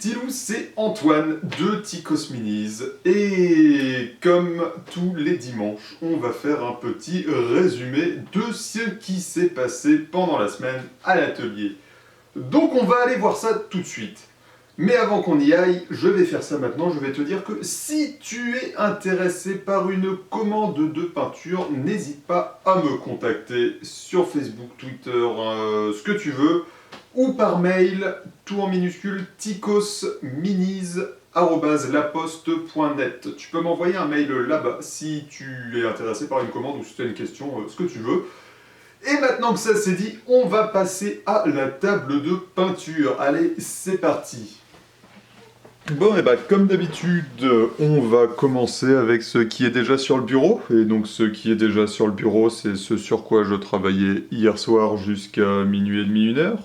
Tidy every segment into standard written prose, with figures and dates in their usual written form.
petit loup, c'est Antoine de Ticos Minis. Et comme tous les dimanches, on va faire un petit résumé de ce qui s'est passé pendant la semaine à l'atelier. Donc on va aller voir ça tout de suite. Mais avant qu'on y aille, je vais faire ça maintenant. Je vais te dire que si tu es intéressé par une commande de peinture, n'hésite pas à me contacter sur Facebook, Twitter, ce que tu veux, ou par mail, tout en minuscule, ticosminis@laposte.net. Tu peux m'envoyer un mail là-bas si tu es intéressé par une commande ou si tu as une question, ce que tu veux. Et maintenant que ça c'est dit, on va passer à la table de peinture. Allez, c'est parti. Bon, et bah comme d'habitude, on va commencer avec ce qui est déjà sur le bureau. Et donc ce qui est déjà sur le bureau, c'est ce sur quoi je travaillais hier soir jusqu'à minuit et demi, 1h.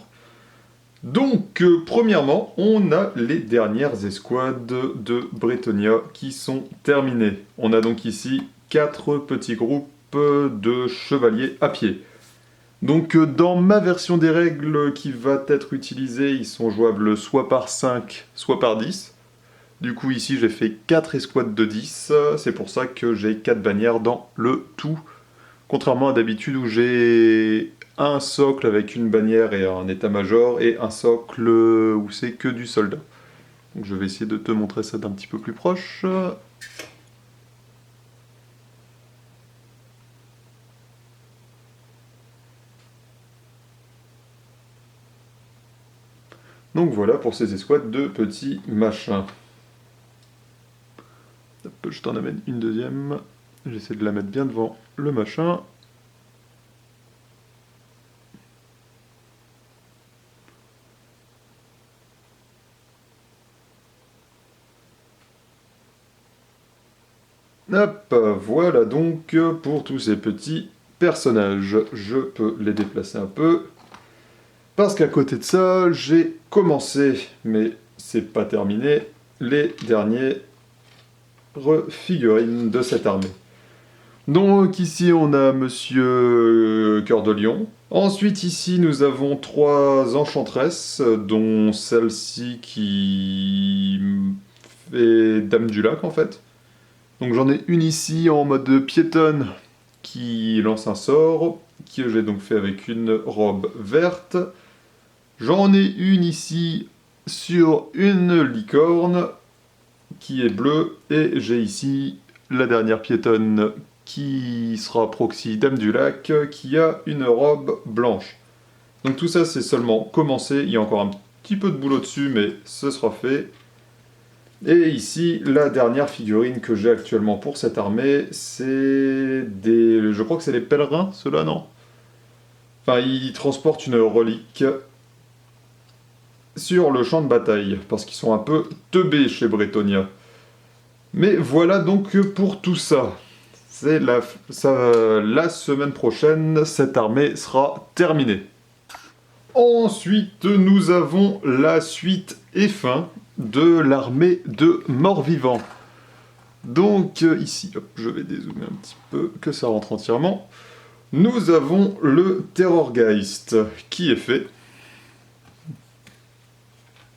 Donc, premièrement, on a les dernières escouades de Bretonnia qui sont terminées. On a donc ici 4 petits groupes de chevaliers à pied. Donc dans ma version des règles qui va être utilisée, ils sont jouables soit par 5, soit par 10. Du coup ici j'ai fait 4 escouades de 10, c'est pour ça que j'ai 4 bannières dans le tout. Contrairement à d'habitude où j'ai un socle avec une bannière et un état-major, et un socle où c'est que du soldat. Donc je vais essayer de te montrer ça d'un petit peu plus proche. Donc voilà pour ces escouades de petits machins. Hop, je t'en amène une deuxième. J'essaie de la mettre bien devant le machin. Hop, voilà donc pour tous ces petits personnages. Je peux les déplacer un peu. Parce qu'à côté de ça, j'ai commencé, mais c'est pas terminé, les derniers figurines de cette armée. Donc ici on a Monsieur Cœur de Lion. Ensuite ici nous avons 3 enchantresses, dont celle-ci qui fait Dame du Lac en fait. Donc j'en ai une ici en mode piétonne qui lance un sort, que j'ai donc fait avec une robe verte. J'en ai une ici sur une licorne qui est bleue, et j'ai ici la dernière piétonne qui sera proxy Dame du Lac, qui a une robe blanche. Donc tout ça c'est seulement commencé, il y a encore un petit peu de boulot dessus, mais ce sera fait. Et ici, la dernière figurine que j'ai actuellement pour cette armée, c'est des... Je crois que c'est les pèlerins, ceux-là, non? Enfin, ils transportent une relique sur le champ de bataille, parce qu'ils sont un peu teubés chez Bretonnia. Mais voilà donc pour tout ça. C'est la semaine prochaine, cette armée sera terminée. Ensuite, nous avons la suite et fin de l'armée de morts-vivants. Donc ici, hop, je vais dézoomer un petit peu, que ça rentre entièrement. Nous avons le Terrorgeist qui est fait.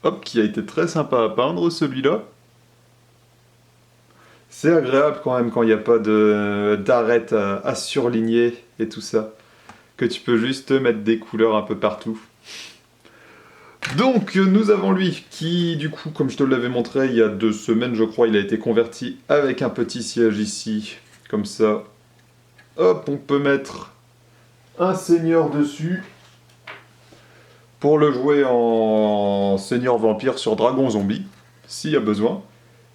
Hop, qui a été très sympa à peindre celui-là. C'est agréable quand même quand il n'y a pas d'arête à surligner et tout ça. Que tu peux juste mettre des couleurs un peu partout. Donc nous avons lui qui, du coup, comme je te l'avais montré il y a 2 semaines je crois, il a été converti avec un petit siège ici, comme ça. Hop, on peut mettre un seigneur dessus pour le jouer en seigneur vampire sur dragon zombie, s'il y a besoin.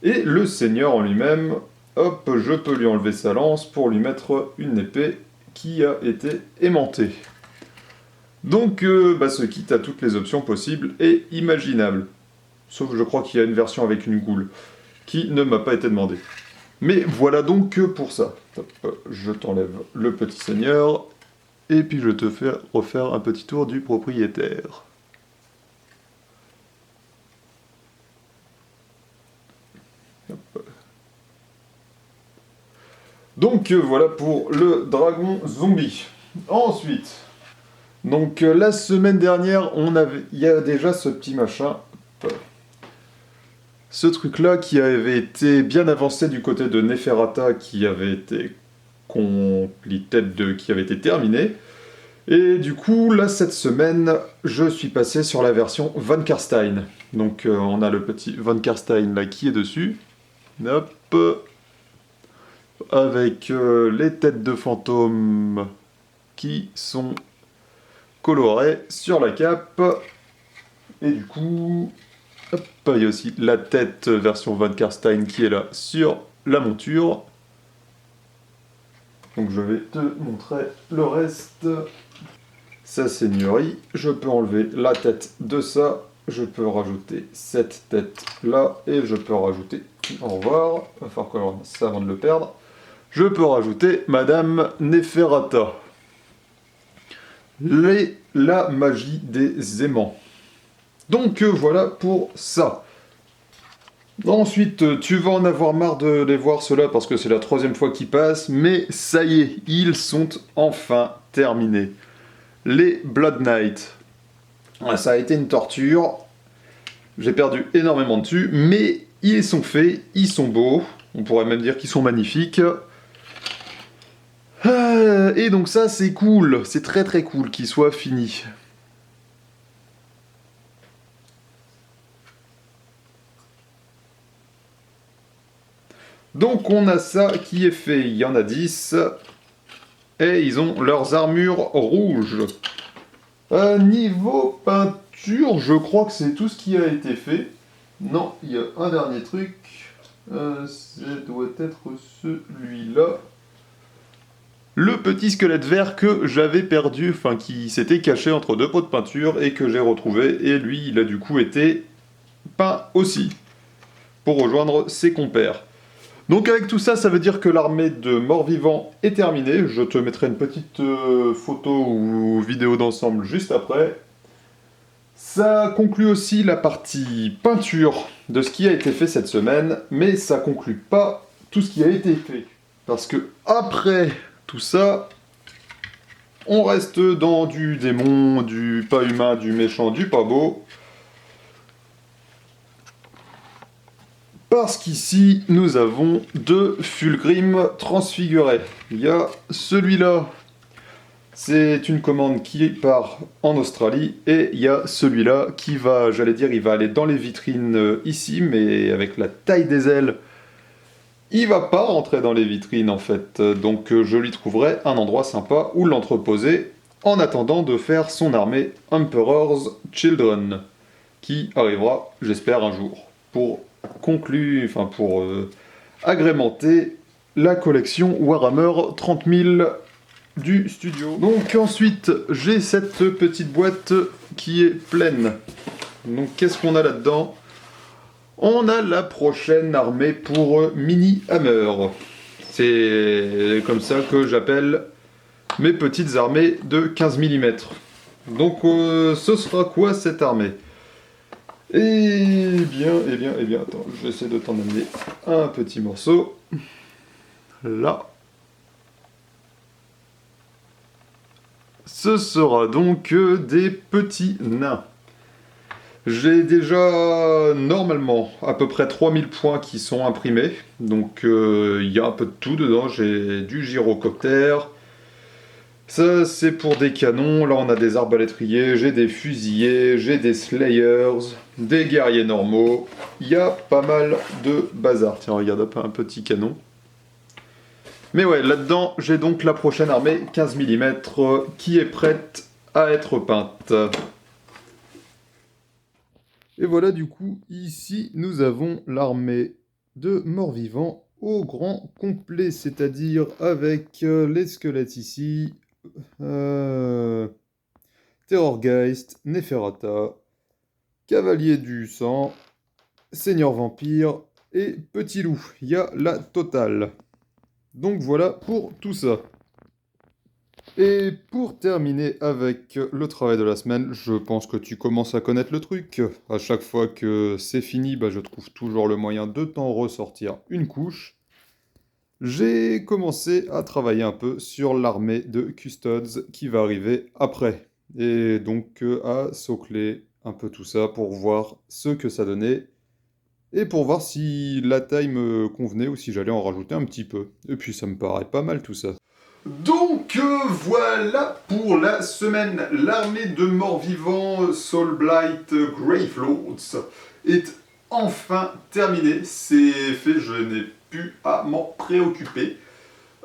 Et le seigneur en lui-même, hop, je peux lui enlever sa lance pour lui mettre une épée qui a été aimantée. Donc ce kit a toutes les options possibles et imaginables. Sauf que je crois qu'il y a une version avec une goule, qui ne m'a pas été demandée. Mais voilà donc pour ça. Hop, je t'enlève le petit seigneur, et puis je te fais refaire un petit tour du propriétaire. Hop. Donc voilà pour le dragon zombie. Ensuite... Donc la semaine dernière, il y a déjà ce petit machin Ce truc-là qui avait été bien avancé du côté de Neferata, qui avait été qui avait été terminé. Et du coup, là, cette semaine, je suis passé sur la version Von Karstein. Donc, on a le petit Von Karstein là qui est dessus. Hop. Avec les têtes de fantômes qui sont colorées sur la cape. Et du coup, hop, il y a aussi la tête version Von Karstein qui est là sur la monture. Donc je vais te montrer le reste. Sa seigneurie, je peux enlever la tête de ça, je peux rajouter cette tête là, et je peux rajouter, au revoir, il va falloir que je ramasse ça avant de le perdre, je peux rajouter Madame Neferata. La magie des aimants. Donc voilà pour ça. Ensuite, tu vas en avoir marre de les voir ceux-là parce que c'est la 3e fois qu'ils passent, mais ça y est, ils sont enfin terminés. Les Blood Knight. Ça a été une torture. J'ai perdu énormément dessus, mais ils sont faits, ils sont beaux. On pourrait même dire qu'ils sont magnifiques. Et donc ça, c'est cool. C'est très très cool qu'ils soient finis. Donc on a ça qui est fait. Il y en a 10. Et ils ont leurs armures rouges. Niveau peinture, je crois que c'est tout ce qui a été fait. Non, il y a un dernier truc. Ça doit être celui-là. Le petit squelette vert que j'avais perdu, enfin qui s'était caché entre 2 pots de peinture et que j'ai retrouvé. Et lui, il a du coup été peint aussi, pour rejoindre ses compères. Donc avec tout ça, ça veut dire que l'armée de morts-vivants est terminée. Je te mettrai une petite photo ou vidéo d'ensemble juste après. Ça conclut aussi la partie peinture de ce qui a été fait cette semaine, mais ça conclut pas tout ce qui a été fait. Parce que après tout ça, on reste dans du démon, du pas humain, du méchant, du pas beau. Parce qu'ici, nous avons 2 Fulgrim transfigurés. Il y a celui-là, c'est une commande qui part en Australie, et il y a celui-là qui va, j'allais dire, il va aller dans les vitrines ici, mais avec la taille des ailes, il va pas rentrer dans les vitrines en fait. Donc je lui trouverai un endroit sympa où l'entreposer, en attendant de faire son armée Emperor's Children, qui arrivera, j'espère, un jour, pour conclure, enfin pour agrémenter la collection Warhammer 30 000 du studio. Donc ensuite, j'ai cette petite boîte qui est pleine. Donc qu'est-ce qu'on a là-dedans? On a la prochaine armée pour Mini Hammer. C'est comme ça que j'appelle mes petites armées de 15 mm. Donc ce sera quoi cette armée? Eh bien, attends, j'essaie de t'en amener un petit morceau. Là. Ce sera donc des petits nains. J'ai déjà, normalement, à peu près 3000 points qui sont imprimés. Donc, il y a un peu de tout dedans. J'ai du gyrocoptère. Ça, c'est pour des canons. Là, on a des arbalétriers, j'ai des fusiliers, j'ai des slayers, des guerriers normaux. Il y a pas mal de bazar. Tiens, regarde, hop, un petit canon. Mais ouais, là-dedans, j'ai donc la prochaine armée 15 mm qui est prête à être peinte. Et voilà, du coup, ici, nous avons l'armée de morts-vivants au grand complet, c'est-à-dire avec les squelettes ici, Terrorgeist, Neferata, Cavalier du sang, Seigneur Vampire et Petit Loup. Il y a la totale. Donc voilà pour tout ça. Et pour terminer avec le travail de la semaine, je pense que tu commences à connaître le truc. À chaque fois que c'est fini, bah, je trouve toujours le moyen de t'en ressortir une couche. J'ai commencé à travailler un peu sur l'armée de Custodes qui va arriver après. Et donc à saucler un peu tout ça pour voir ce que ça donnait et pour voir si la taille me convenait ou si j'allais en rajouter un petit peu. Et puis ça me paraît pas mal tout ça. Donc voilà pour la semaine. L'armée de morts-vivants Soulblight Gravelords est enfin terminée. C'est fait, je n'ai plus à m'en préoccuper.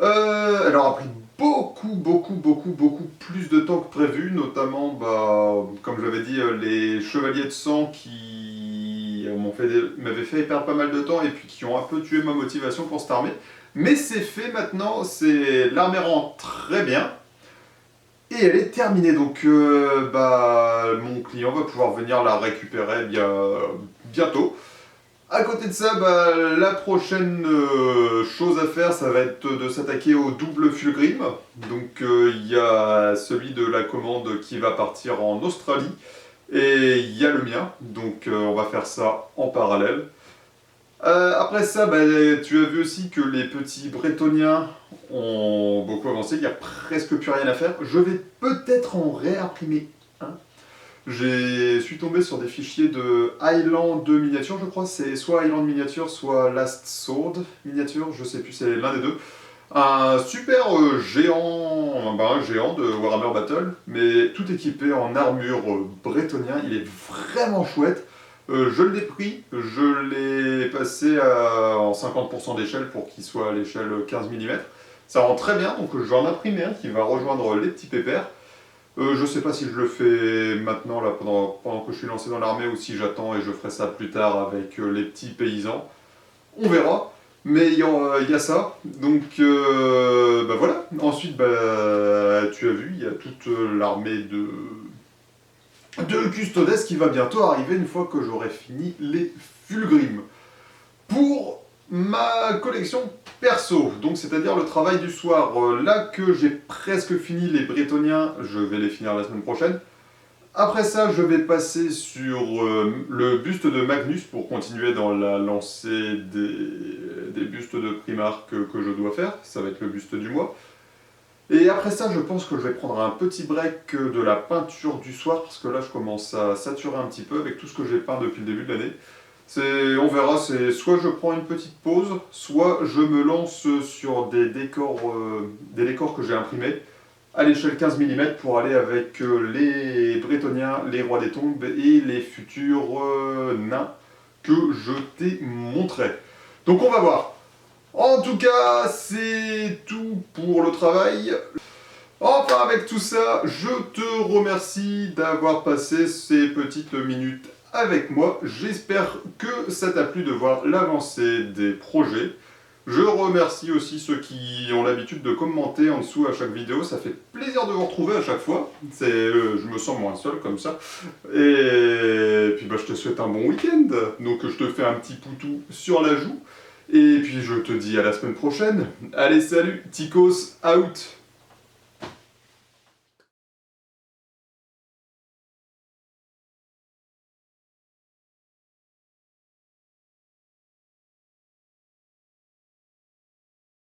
Elle aura pris beaucoup plus de temps que prévu, notamment, comme je l'avais dit, les chevaliers de sang qui m'avaient fait perdre pas mal de temps et puis qui ont un peu tué ma motivation pour cette armée. Mais c'est fait maintenant, l'armée rend très bien et elle est terminée. Donc mon client va pouvoir venir la récupérer bientôt. À côté de ça, la prochaine chose à faire, ça va être de s'attaquer au double Fulgrim. Donc il y a celui de la commande qui va partir en Australie et il y a le mien. Donc on va faire ça en parallèle. Après ça, tu as vu aussi que les petits Bretoniens ont beaucoup avancé, il n'y a presque plus rien à faire. Je vais peut-être en réimprimer un. Je suis tombé sur des fichiers de Highland miniature, je crois. C'est soit Highland miniature, soit Last Sword miniature, je sais plus, c'est l'un des deux. Un super géant de Warhammer Battle, mais tout équipé en armure bretonien. Il est vraiment chouette. Je l'ai pris, je l'ai passé en 50% d'échelle pour qu'il soit à l'échelle 15 mm. Ça rend très bien, donc je vais en imprimer un qui va rejoindre les petits pépères. Je sais pas si je le fais maintenant, là, pendant que je suis lancé dans l'armée, ou si j'attends et je ferai ça plus tard avec les petits paysans. On verra. Mais il y a ça. Donc, voilà. Ensuite, tu as vu, il y a toute l'armée de Custodes qui va bientôt arriver une fois que j'aurai fini les Fulgrim. Pour ma collection perso, donc c'est-à-dire le travail du soir, là que j'ai presque fini les Bretoniens, je vais les finir la semaine prochaine. Après ça, je vais passer sur le buste de Magnus pour continuer dans la lancée des bustes de Primarch que je dois faire. Ça va être le buste du mois. Et après ça, je pense que je vais prendre un petit break de la peinture du soir, parce que là, je commence à saturer un petit peu avec tout ce que j'ai peint depuis le début de l'année. On verra, c'est soit je prends une petite pause, soit je me lance sur des décors que j'ai imprimés à l'échelle 15 mm pour aller avec les Bretoniens, les rois des tombes et les futurs nains que je t'ai montré. Donc on va voir. En tout cas, c'est tout pour le travail. Enfin, avec tout ça, je te remercie d'avoir passé ces petites minutes avec moi. J'espère que ça t'a plu de voir l'avancée des projets. Je remercie aussi ceux qui ont l'habitude de commenter en dessous à chaque vidéo. Ça fait plaisir de vous retrouver à chaque fois. Je me sens moins seul comme ça. Et puis je te souhaite un bon week-end. Donc je te fais un petit poutou sur la joue. Et puis je te dis à la semaine prochaine. Allez, salut, Ticos out.